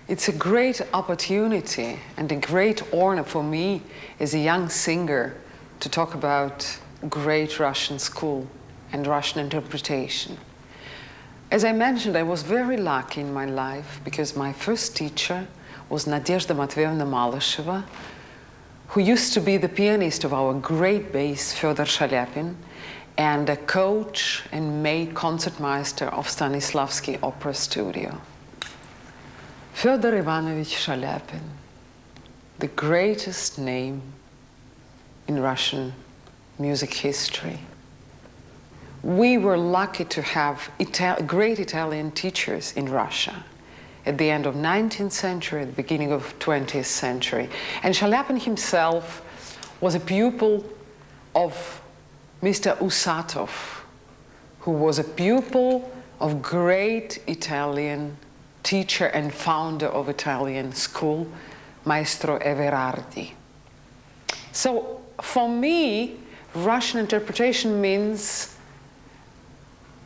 It's a great opportunity and a great honor for me as a young singer to talk about great Russian school and Russian interpretation. As I mentioned, I was very lucky in my life because my first teacher was Nadezhda Matveyevna Malышeva, who used to be the pianist of our great bass, Fyodor Shalyapin, and a coach and main concertmeister of Stanislavski Opera Studio. Fyodor Ivanovich Shalyapin, the greatest name in Russian music history. We were lucky to have great Italian teachers in Russia at the end of 19th century, at the beginning of 20th century. And Shalyapin himself was a pupil of Mr. Usatov, who was a pupil of great Italian teacher and founder of Italian school, Maestro Everardi. So for me, Russian interpretation means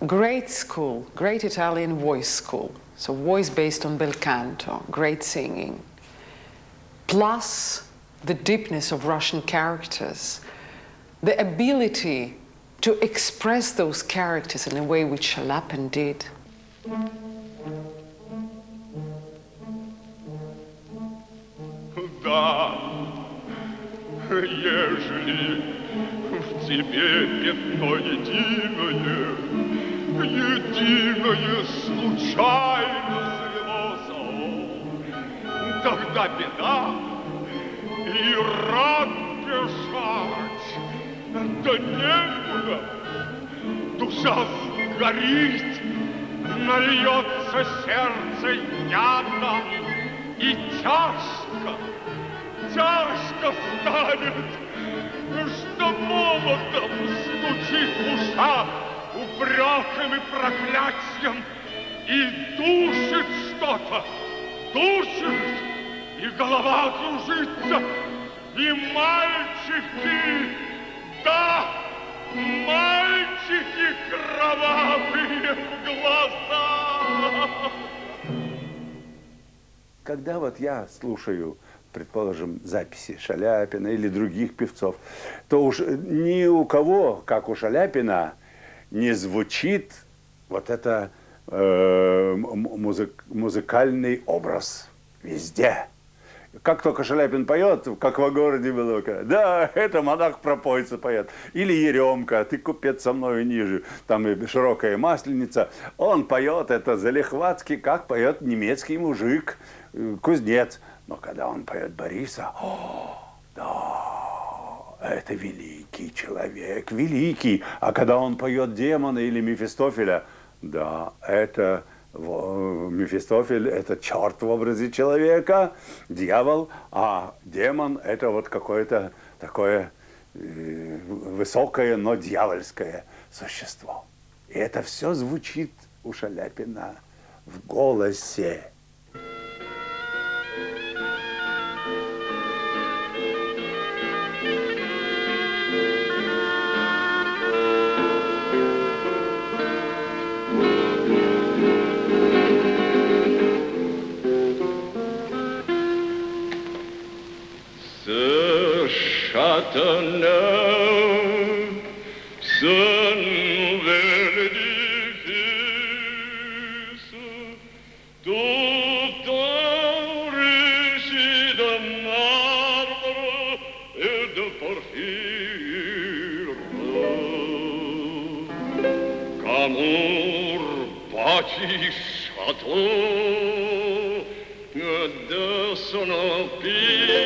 great school, great Italian voice school. So voice based on bel canto, great singing, plus the deepness of Russian characters, the ability to express those characters in a way which Shalyapin did. Да, ежели в тебе пятно единое, единое случайно завелось, тогда беда, и рад бежать, да некуда, душа сгорит, нальется сердце ядом, и тяжко, тяжко станет, что молотом стучит в ушах упреком и проклятием, и душит что-то, душит, и голова кружится, и мальчики, да, мальчики кровавые в глаза. Когда вот я слушаю, предположим, записи Шаляпина или других певцов, то уж ни у кого, как у Шаляпина, не звучит вот это музыкальный образ везде. Как только Шаляпин поет, как во городе было, да, это монах-пропойца поет. Или Еремка, ты купец со мною ниже, там и широкая масленица. Он поет это залихватски, как поет немецкий мужик, кузнец. Но когда он поет Бориса, да, это великий человек, великий. А когда он поет демона или Мефистофеля, да, это Мефистофель – это черт в образе человека, дьявол, а демон – это вот какое-то такое высокое, но дьявольское существо. И это все звучит у Шаляпина в голосе. Châteauneuf, ce nouvel édifice, tout enrichi de marbre et de porphyre. Qu'amour bâtit château de son empire,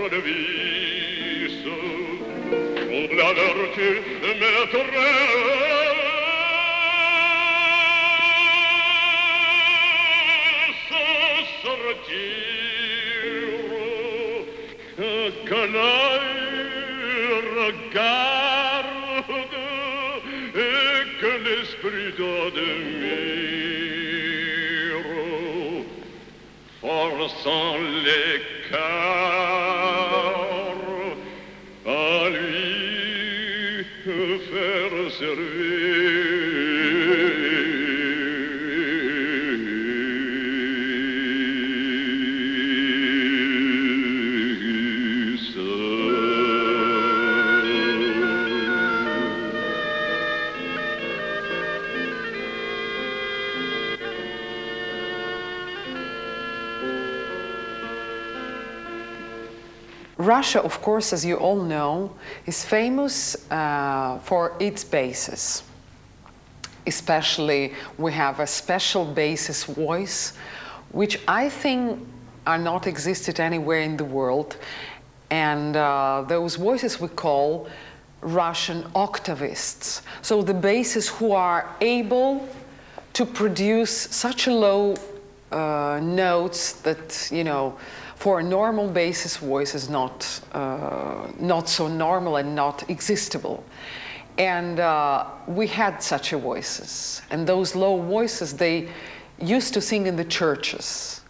de vis, la vertu maîtresse sortir, canaille, regard, d'admire, forçant les cœurs à lui faire Russia, of course, as you all know, is famous for its basses. Especially, we have a special bass's voice, which I think are not existed anywhere in the world. And those voices we call Russian octavists. So the basses who are able to produce such a low notes that, you know, for a normal bass's voice is not so normal and not existable. And we had such a voices. And those low voices, they used to sing in the churches.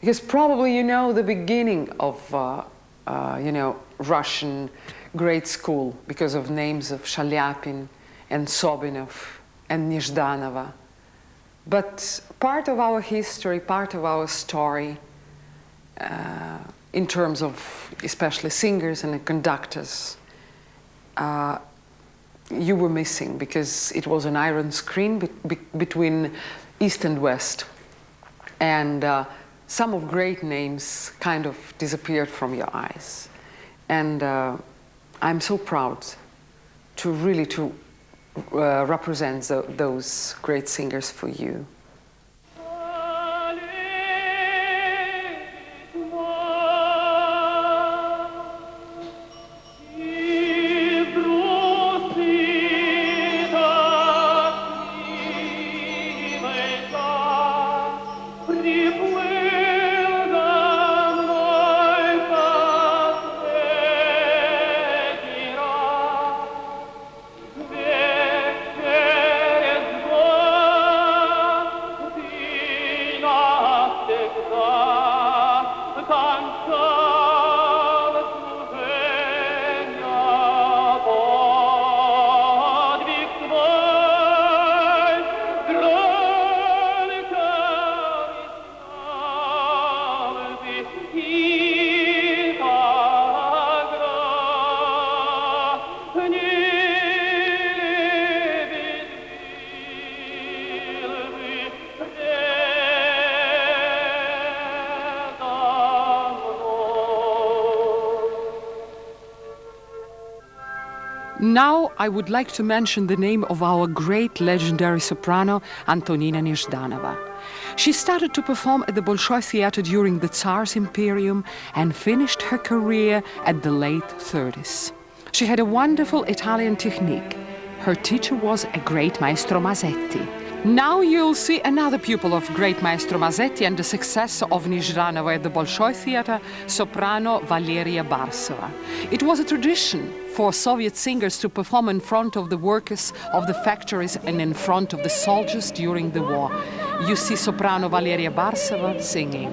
Because probably you know the beginning of Russian grade school because of names of Shaliapin and Sobinov and Nezhdanova. But part of our history, part of our story, in terms of especially singers and conductors, you were missing because it was an iron screen between East and West. And some of great names kind of disappeared from your eyes. And I'm so proud to really represent those great singers for you. Now I would like to mention the name of our great legendary soprano, Antonina Nezhdanova. She started to perform at the Bolshoi Theater during the Tsar's Imperium and finished her career at the late 30s. She had a wonderful Italian technique. Her teacher was a great Maestro Masetti. Now you'll see another pupil of great Maestro Masetti and the successor of Nezhdanova at the Bolshoi Theater, soprano Valeria Barsova. It was a tradition for Soviet singers to perform in front of the workers of the factories and in front of the soldiers during the war. You see soprano Valeria Barsova singing.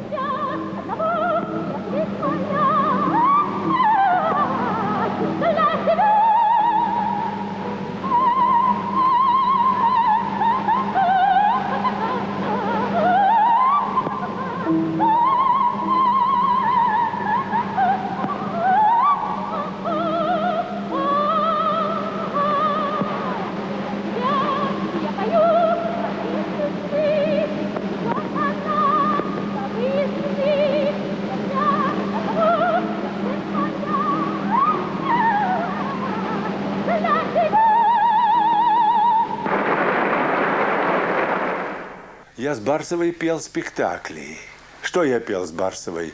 Я с Барсовой пел спектакли. Что я пел с Барсовой?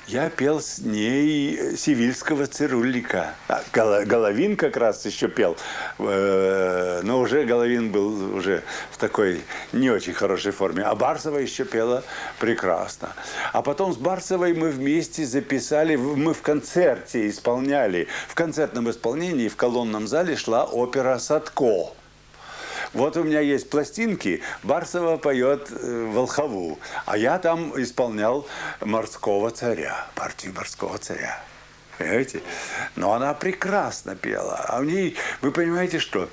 Я пел с ней сивильского цирюльника. Головин как раз еще пел. Но уже Головин был уже в такой не очень хорошей форме. А Барсова еще пела прекрасно. А потом с Барсовой мы вместе записали, мы в концерте исполняли. В концертном исполнении в колонном зале шла опера «Садко». Вот у меня есть пластинки, Барсова поет Волхову, а я там исполнял морского царя, партию морского царя. Понимаете? Но она прекрасно пела. А у ней, вы понимаете, что?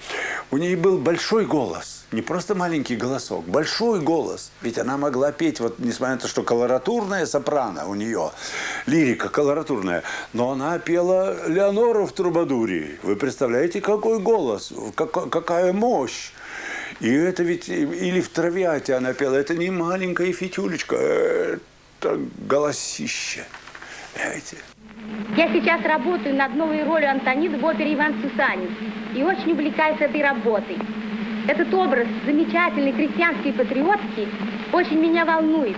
У ней был большой голос, не просто маленький голосок, большой голос. Ведь она могла петь, вот несмотря на то, что колоратурная сопрано у нее, лирика колоратурная, но она пела Леонору в Трубадуре. Вы представляете, какой голос, какая мощь. И это ведь, или в Травиате она пела, это не маленькая фитюлечка, это голосище. Понимаете? Я сейчас работаю над новой ролью Антониды в опере «Иван Сусанин» и очень увлекаюсь этой работой. Этот образ замечательный, крестьянский, патриотский, очень меня волнует.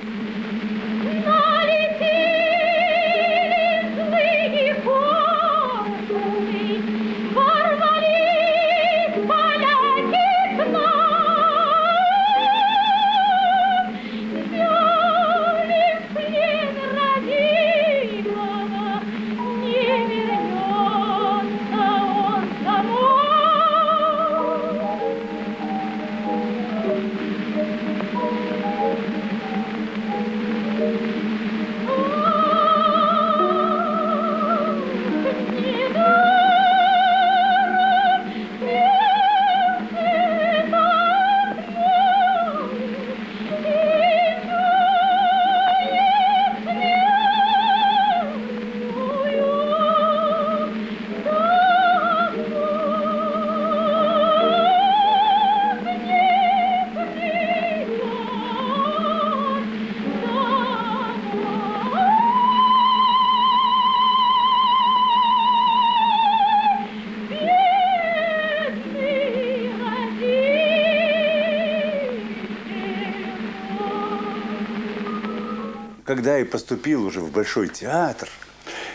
Когда я поступил уже в Большой театр,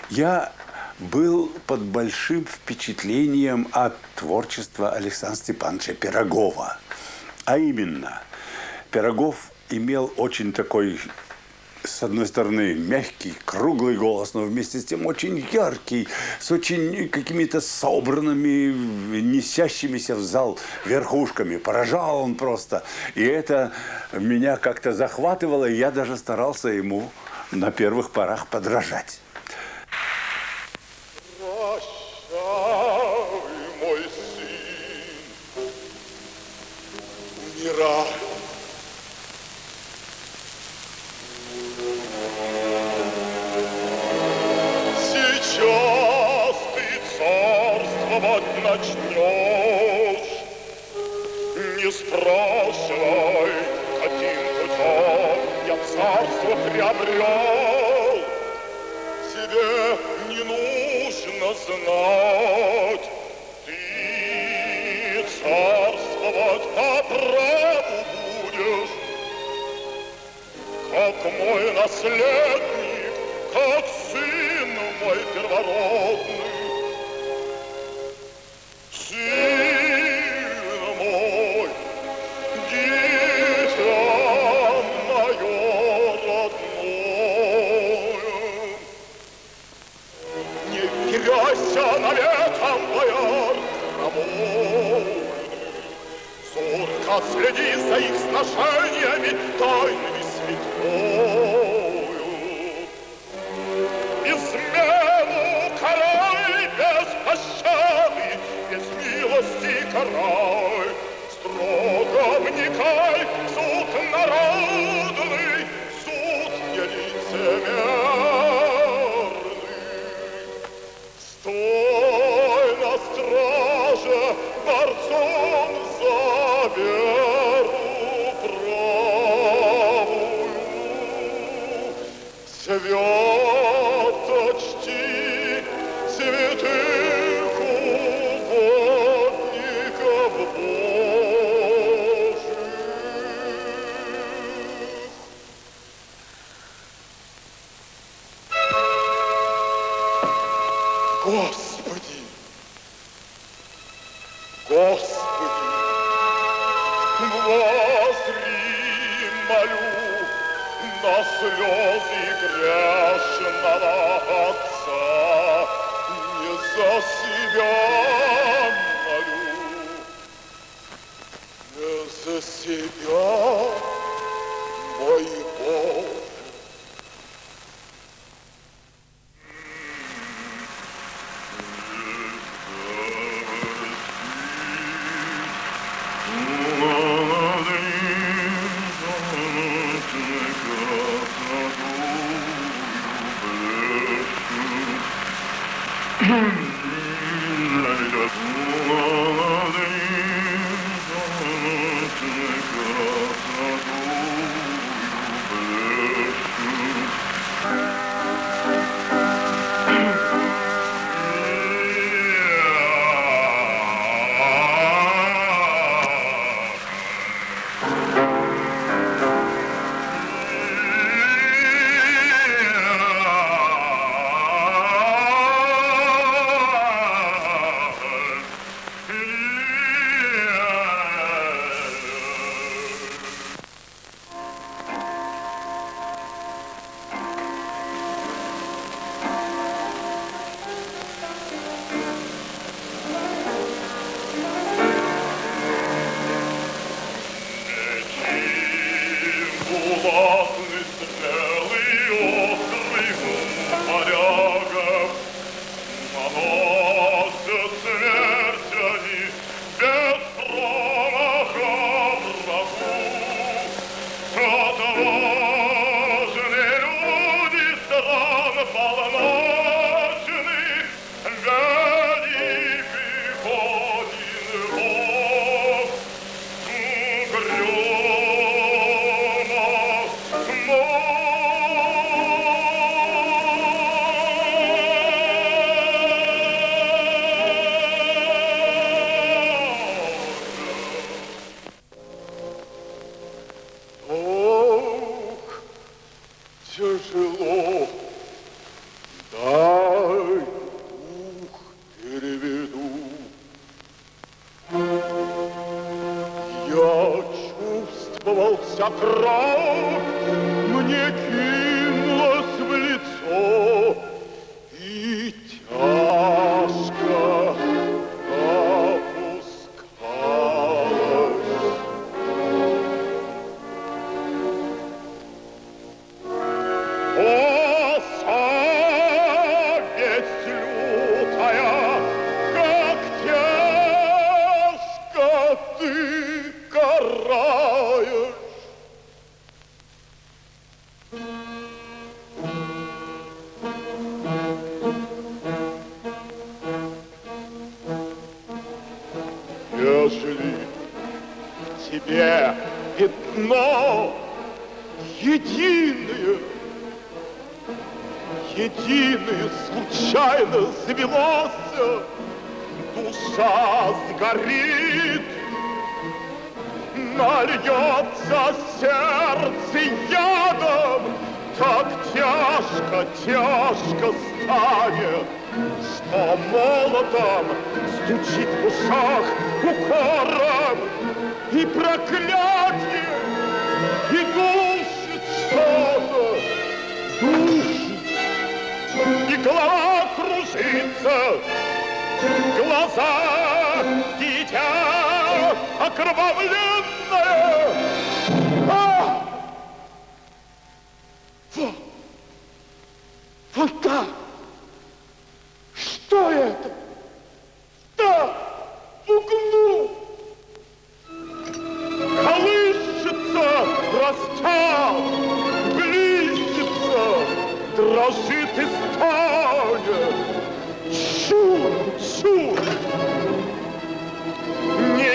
я был под большим впечатлением от творчества Александра Степановича Пирогова. А именно, Пирогов имел очень такой, с одной стороны, мягкий, круглый голос, но вместе с тем очень яркий, с очень какими-то собранными, несящимися в зал верхушками. Поражал он просто. И это меня как-то захватывало, и я даже старался ему на первых порах подражать. Прощай, мой сын, умирай. Сейчас ты царствовать начнешь, не спрашивай, каким путем я царство приобрел. Тебе не нужно знать, ты царствовать по праву будешь, как мой наследник, как сын мой первородный. Сын мой, дитя мое родное, не теряйся навеком, бояр, рабой. Зорко следи за их сношениями тайными святою. Измену карай без пощады, без милости карай. Строго вникай в суд народный, суд нелицемерный. Стой на страже борцом за веру правую. Свято чти святых угодников Божьих. Господи, Господи, возри, молю, на слезы грешного отца, не за себя молю, не за себя, мой Бог. Булатны стрелы острых варягов наносят смерть они без промаха врагу. Отважные люди стран полночных, великий один Бог, тяжело, дай дух переведу. Я чувствовал вся кровь, мне кинулась в лицо, и тяжко опускалась. О, совесть лютая, как тяжко ты караешь. Ежели в тебе пятно единое, единое случайно завелось, душа сгорит, нальется сердце ядом, так тяжко, тяжко станет, что молотом стучит в ушах укором и проклятие, и душит что-то, душит, и голова кружится, глаза дитя окровавленное. Вот! Вот так! Что это? Там, в углу! Колышется, растял, близится, дрожит и стонет. Чур, чур! Не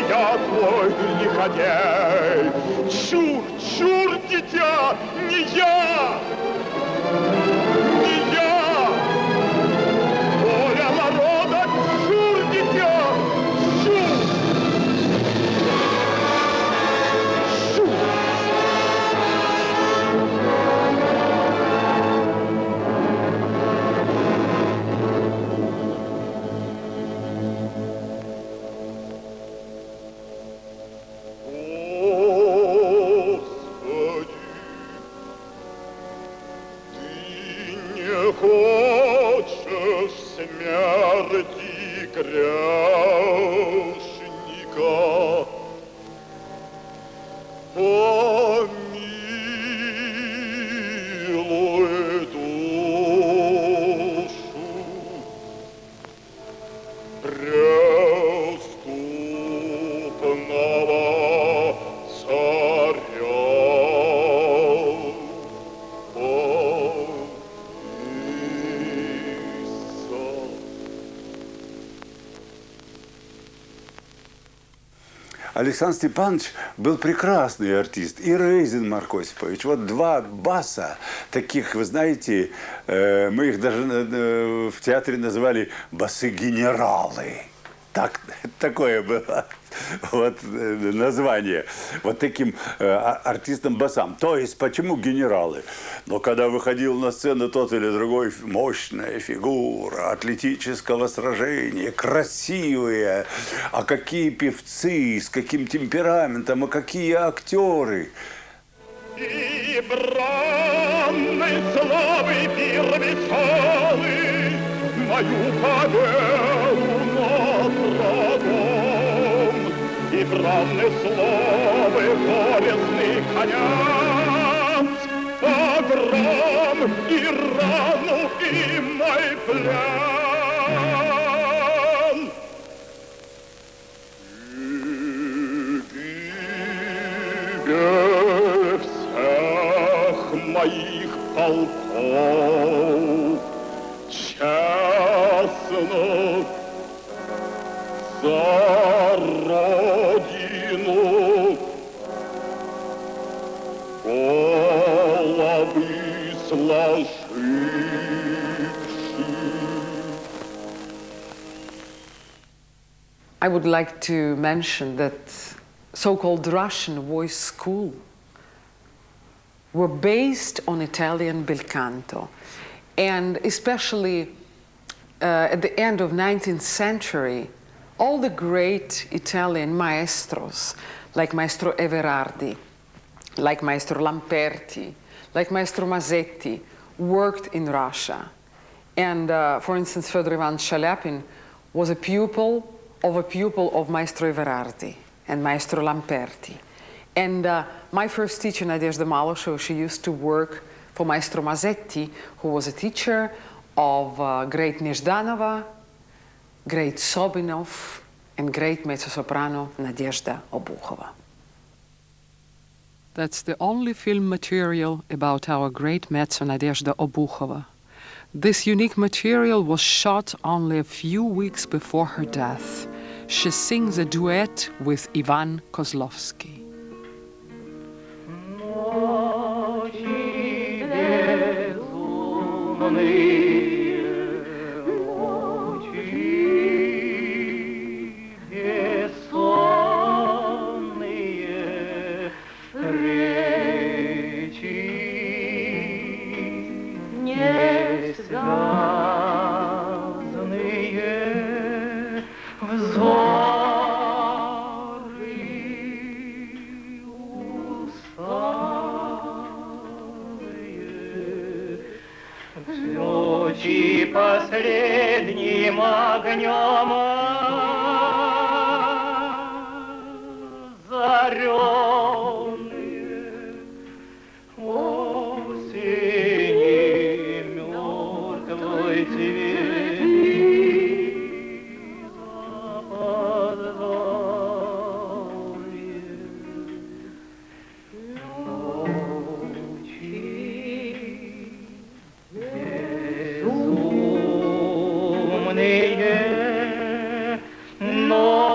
я твой негодяй! Чур, чур, дитя, не я! Не я! Воля народа, чур, дитя! Чур! Чур! Хочешь смерти грешника, помилуй душу преступного царя. Александр Степанович был прекрасный артист. И Рейзин Марк Осипович. Вот два баса таких, вы знаете, мы их даже в театре называли басы-генералы. Так, такое было вот название вот таким артистам-басам. То есть, почему генералы? Но когда выходил на сцену тот или другой, мощная фигура атлетического сражения, красивая, а какие певцы, с каким темпераментом, а какие актеры. И бранной славы пир веселый, мою победу над врагом, и бранные славы горестных конят, погром и рану, и мой плен. И гибель всех моих полков честно за родину головы сложивших. I would like to mention that so-called Russian voice school were based on Italian bel canto, and especially at the end of 19th century, all the great Italian maestros, like Maestro Everardi, like Maestro Lamperti, like Maestro Masetti, worked in Russia. And for instance, Fyodor Ivan Shaliapin was a pupil of Maestro Everardi and Maestro Lamperti. And my first teacher, Nadezhda Maloshev, she used to work for Maestro Masetti, who was a teacher of great Nezhdanova, great Sobinov, and great mezzo-soprano Nadezhda Obukhova. That's the only film material about our great mezzo Nadezhda Obukhova. This unique material was shot only a few weeks before her death. She sings a duet with Ivan Kozlovsky. Ночи Ночи последним огнем озаренные осени мертвый цвет запоздалые ночи безумные ночи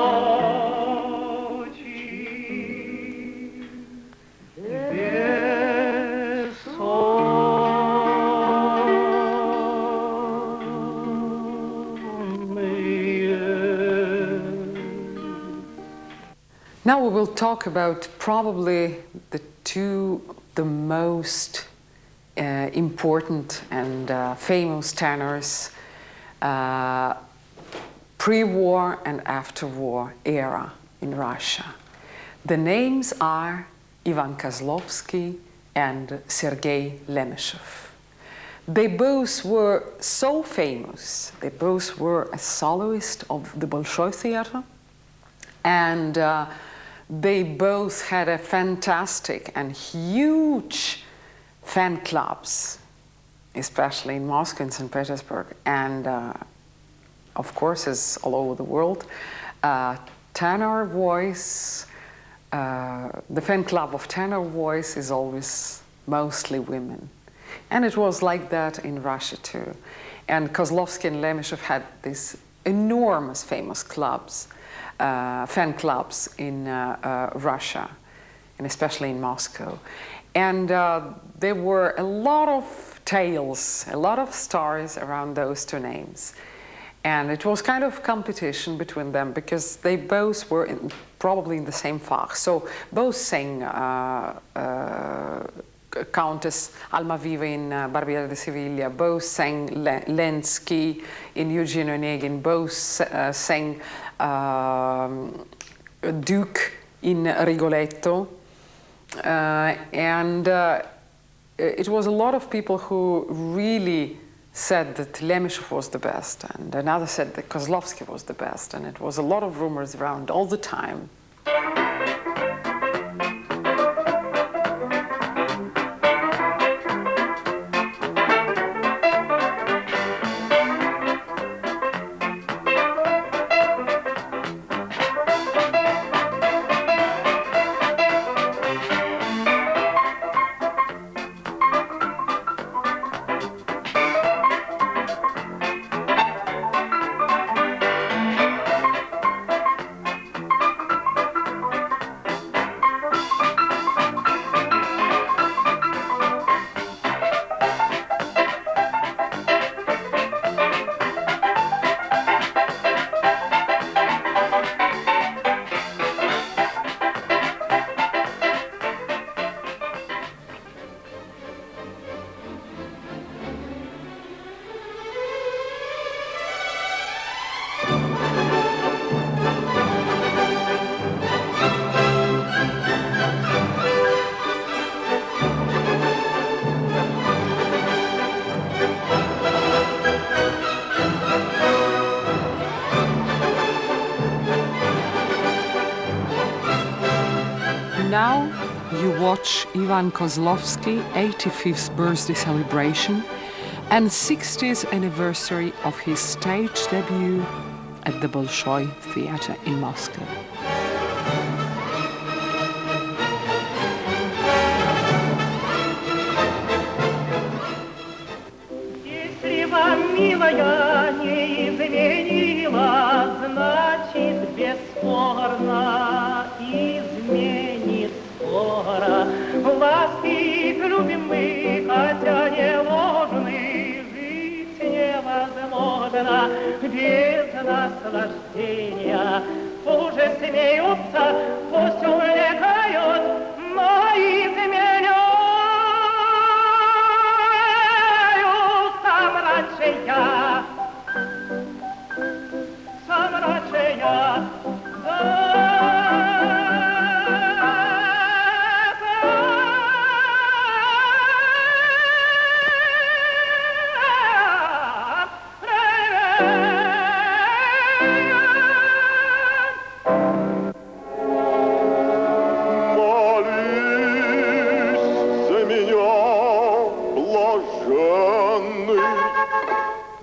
Now we will talk about probably the most important and famous tenors pre-war and after-war era in Russia. The names are Ivan Kozlovsky and Sergei Lemeshov. They both were so famous. They both were a soloist of the Bolshoi Theater, and they both had a fantastic and huge fan clubs, especially in Moscow and St. Petersburg, and of course, as all over the world. Tenor voice, the fan club of tenor voice is always mostly women. And it was like that in Russia too. And Kozlovsky and Lemeshov had these enormous famous clubs, fan clubs in Russia, and especially in Moscow. And there were a lot of tales, a lot of stories around those two names. And it was kind of competition between them because they both were probably in the same Fach. So both sang Countess Almaviva in Barbiere de Sevilla, both sang Lenski in Eugene Onegin, both sang Duke in Rigoletto. And it was a lot of people who really said that Lemeshov was the best, and another said that Kozlovsky was the best, and it was a lot of rumors around all the time. Now you watch Ivan Kozlovsky 85th birthday celebration and 60th anniversary of his stage debut at the Bolshoi Theater in Moscow. Если вам, милая, не изменила, значит, бесспорно изменит скоро. Ласки любим мы, хотя не ложны, жить невозможно без наслаждения. Уже смеются, пусть увлекают, но изменяют. Сам раньше я,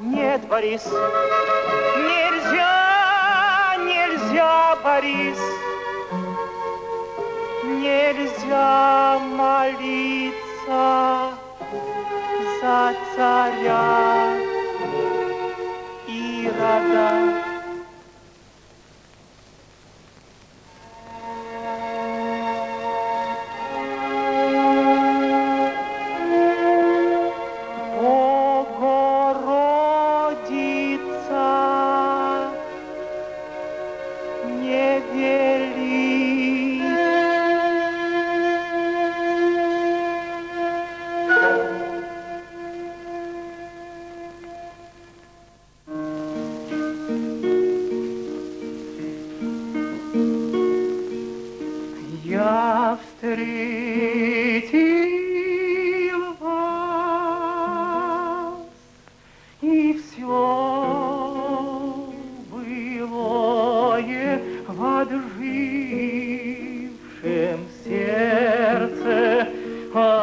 Нет, Борис, нельзя, нельзя, Борис, нельзя молиться за царя Ирода. Я встретил вас, и все былое в отжившем сердце ожило.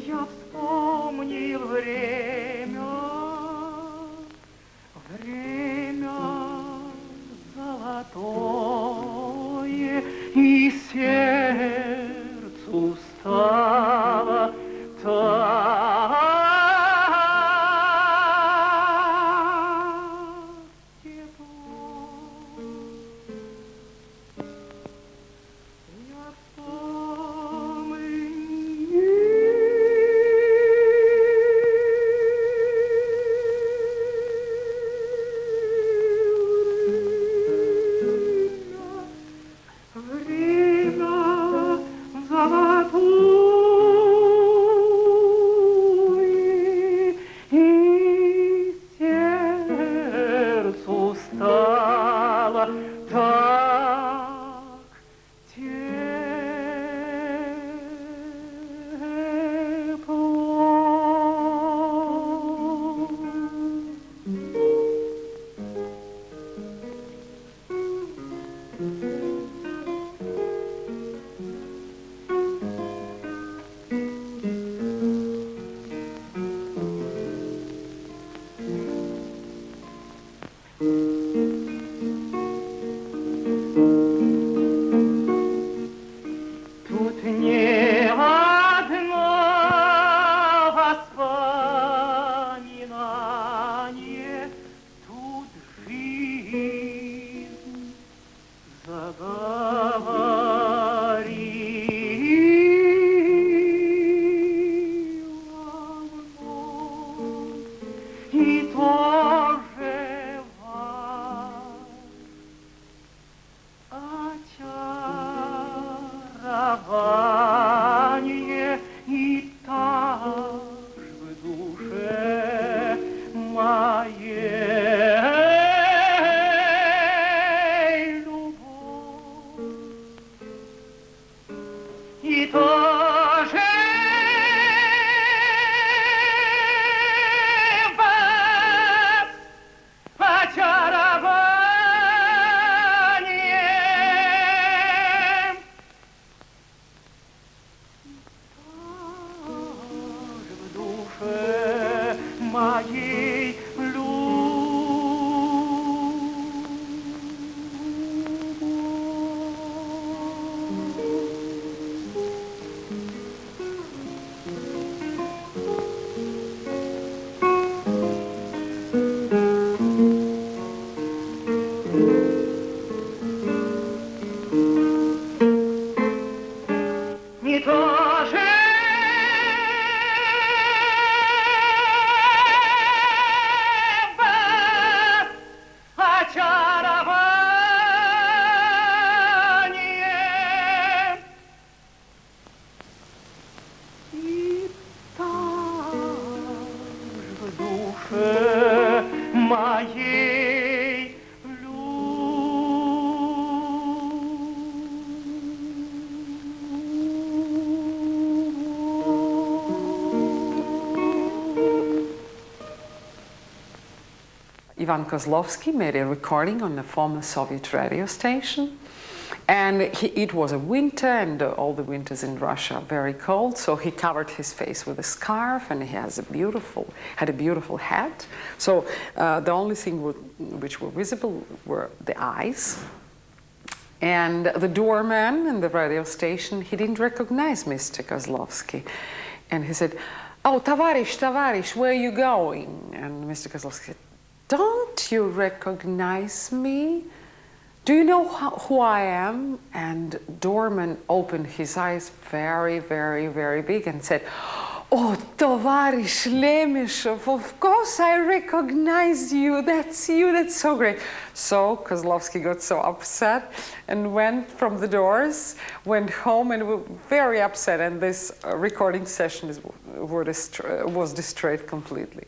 Я вспомнил время золотое, и сердцу стало так тепло. Я Тут не одно воспоминание, тут жизнь заговорила мной, и тоже очарование, и так в душе моей любовь, и тоже вас очарование. В душе моей не тоже вас очарование, и так в душе моей Ivan Kozlovsky made a recording on a former Soviet radio station, And it was a winter, and all the winters in Russia are very cold, so he covered his face with a scarf, and he had a beautiful hat. So the only thing which were visible were the eyes. And the doorman in the radio station, he didn't recognize Mr. Kozlovsky. And he said, "Oh, tavarish, where are you going?" And Mr. Kozlovsky said, "Don't you recognize me? Do you know who I am?" And doorman opened his eyes very, very, very big and said, "Oh, Tovarish Lemeshov, of course I recognize you. That's so great." So Kozlovsky got so upset and went from the doors, went home, and was very upset. And this recording session was destroyed completely.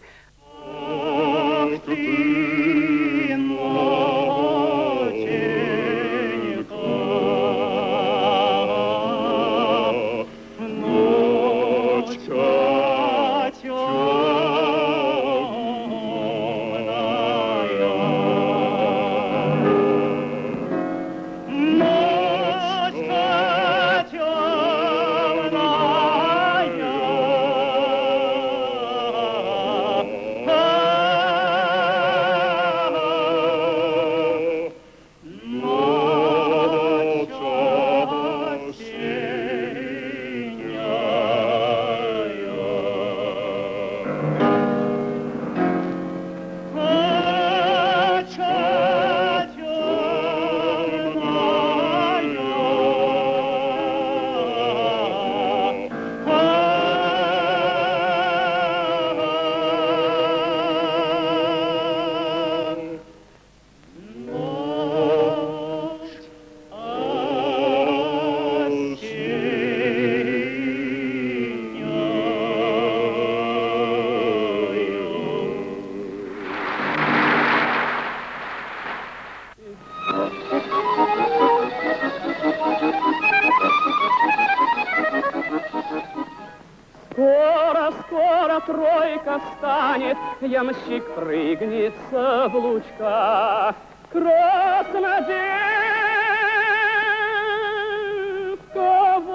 Скоро тройка станет, ямщик прыгнет с облучка. Краснодевка в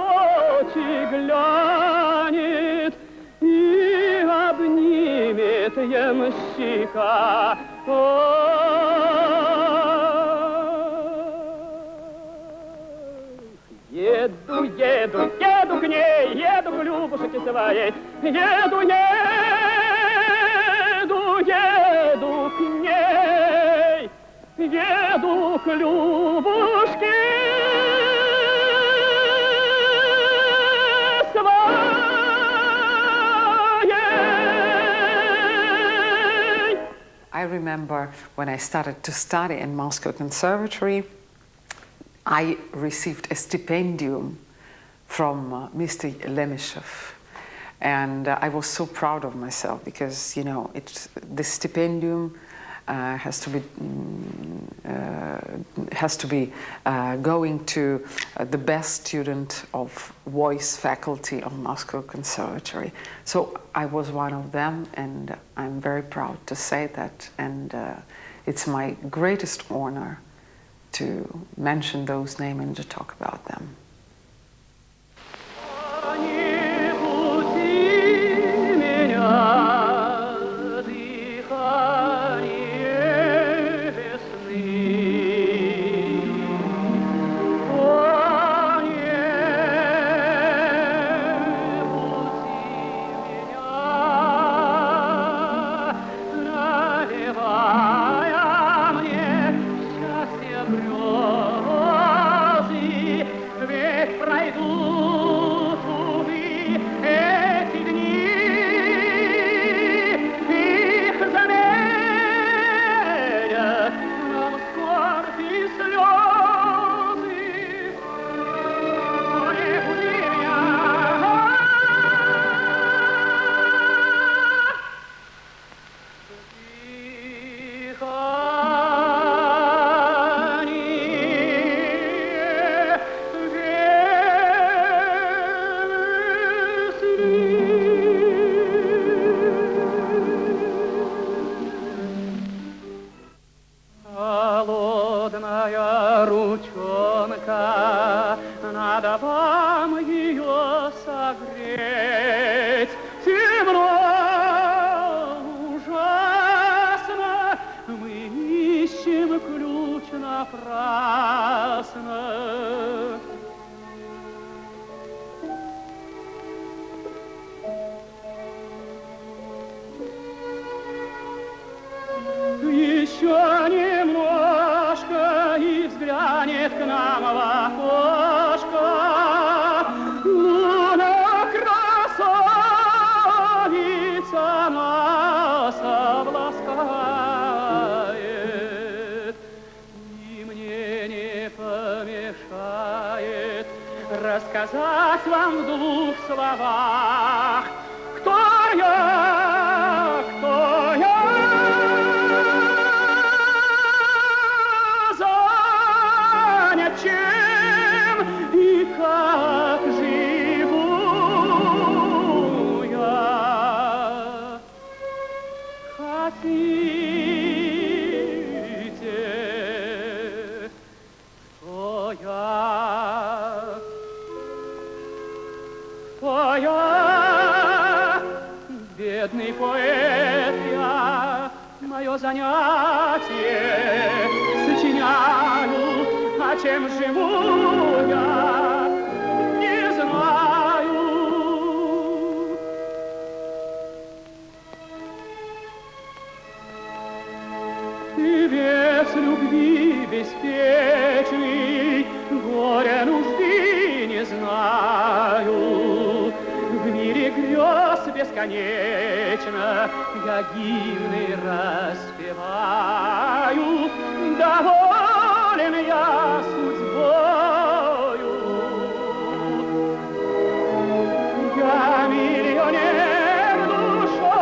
очи глянет и обнимет ямщика. Еду к ней, еду к Любушке своей, еду к ней, еду к Любушке своей. I remember when I started to study in Moscow Conservatory, I received a stipendium from Mr. Lemeshov, and I was so proud of myself because, you know, the stipendium has to be going to the best student of voice faculty of Moscow Conservatory. So I was one of them, and I'm very proud to say that, and it's my greatest honor to mention those names and to talk about them. Грозы ручонка, надо вам ее согреть. Темно ужасно, мы ищем ключ напрасно. Еще немножко и взглянет к нам в окошко. Луна красавица нас обласкает, и мне не помешает рассказать вам в 2 словах, кто я, кто я. Чем и как живу я. Хотите, кто я, бедный поэт я, мое занятие сочиняю. А чем живу я, не знаю. Певец любви беспечный, горя нужды не знаю. В мире грез бесконечно я гимны распеваю. Доволен я судьбою, я миллионер душою.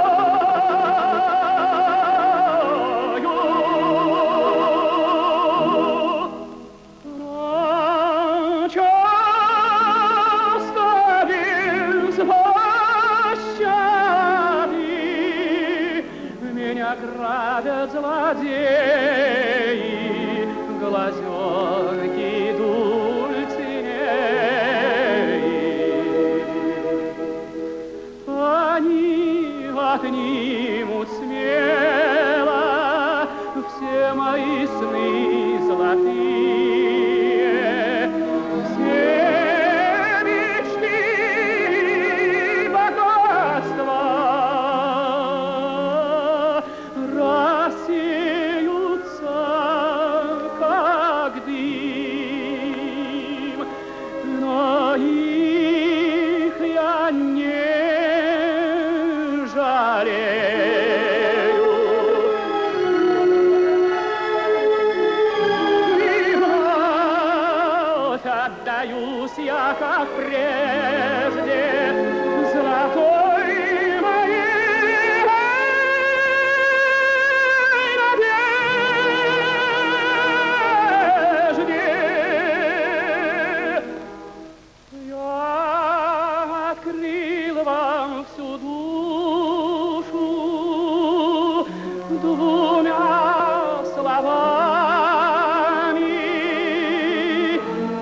Но часто без пощады меня грабят злодеи, глазенки Дульцинеи. Они отнимут смело все мои сны золотые, все мечты и богатства рассеются как дым, но их я не жалею. И вновь отдаюсь я, как прежде, золотой моей надежде. Я открыл вам всю душу 2 словами.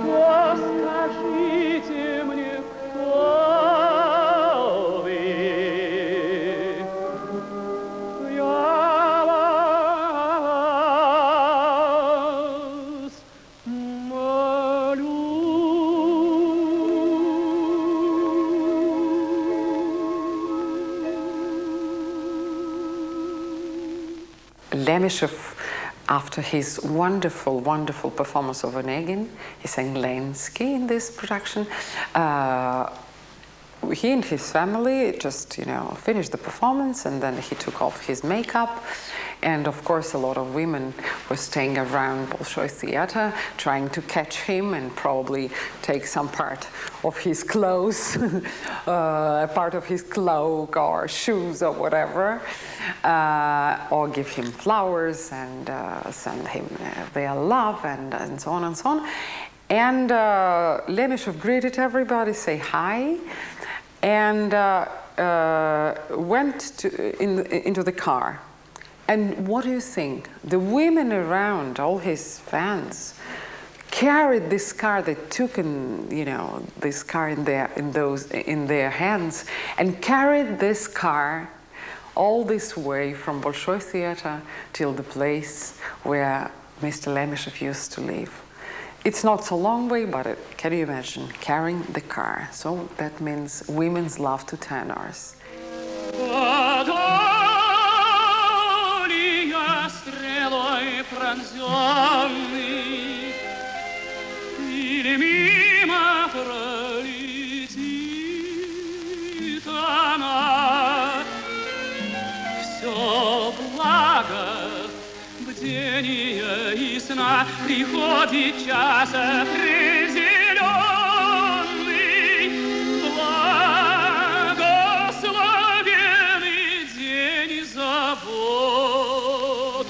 То скажите мне, кто вы? Я вас молю. Lemishov, after his wonderful, wonderful performance of Onegin, he sang Lenski in this production. He and his family just, finished the performance, and then he took off his makeup. And of course, a lot of women were staying around Bolshoi Theater, trying to catch him and probably take some part of his clothes, part of his cloak or shoes or whatever, or give him flowers and send him their love and so on and so on. And Lemishov greeted everybody, say hi, and went into the car. And what do you think? The women around, all his fans, carried this car. They took this car in their hands and carried this car all this way from Bolshoi Theater till the place where Mr. Lemeshev used to live. It's not so long way, but can you imagine carrying the car? So that means women's love to tenors. Или мимо пролетит она, все благо бдения и сна, приходит час определенный, благословенный день забот,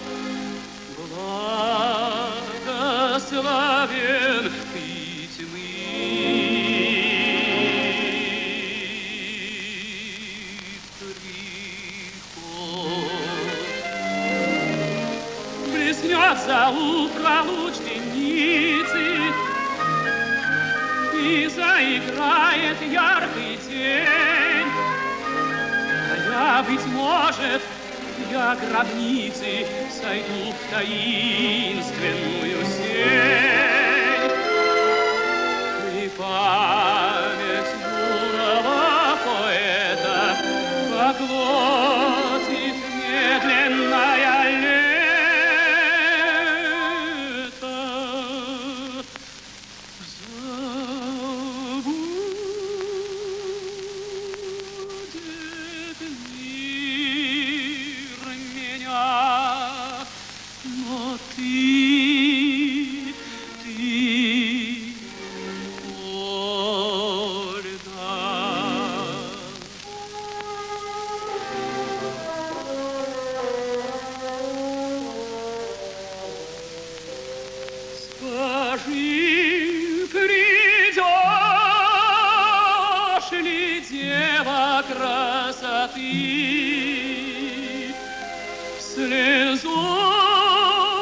благословен заутра луч денницы, и заиграет яркий день. А я, быть может, я гробницы сойду в таинственную сень. И память юного поэта поглотит медленная лень. Слезу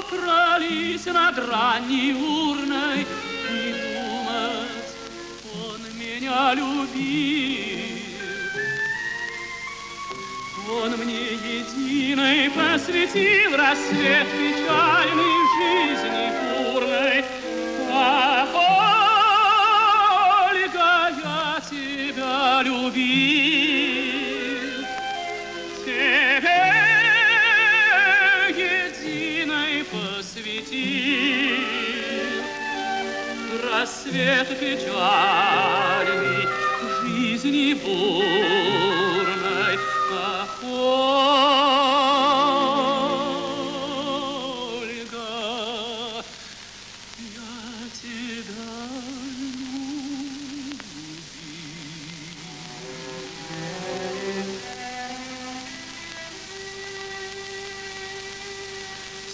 пролить над ранней урной и думать, он меня любил. Он мне единой посвятил рассвет печальной жизни бурной. Ах, Ольга, я тебя любил. Тебе посвятил рассвет печальный жизни бурной. Ах, Ольга, я тебя любил.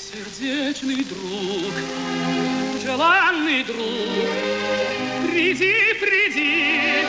Сердечный друг, желанный друг, приди, приди,